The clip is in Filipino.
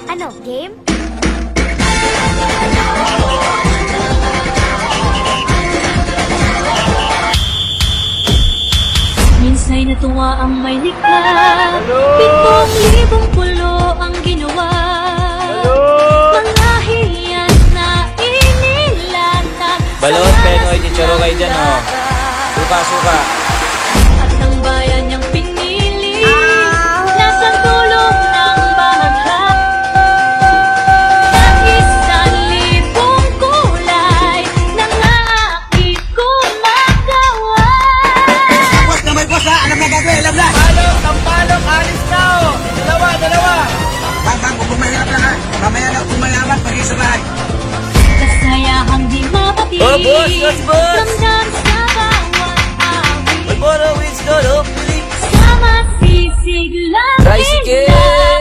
Ano, game? Minsa'y natuwa ang may likha, 7,000 pulo ang ginawa. Mga hiyan na inilatag Balot, Penoy, Chicharo kayo dyan, oh. Suka. at ng bayan niyang pinili. Nasa tulong ng bahaghap ng 1,000 kulay nang aakit kumagawa. Boss na may boss ha! Alam na gagawin, alam na! Tampalok, alis na, oh. Dalawa. Bang, huwag mong mahirap lang ha! Mamaya na kung mayaman, pag sa bahay! Kasayahang di mapatid. Oh, boss! Ramdam sa bawat awit. May borrow, it's not hopefully. Sa masisig lang Tricycle! nila.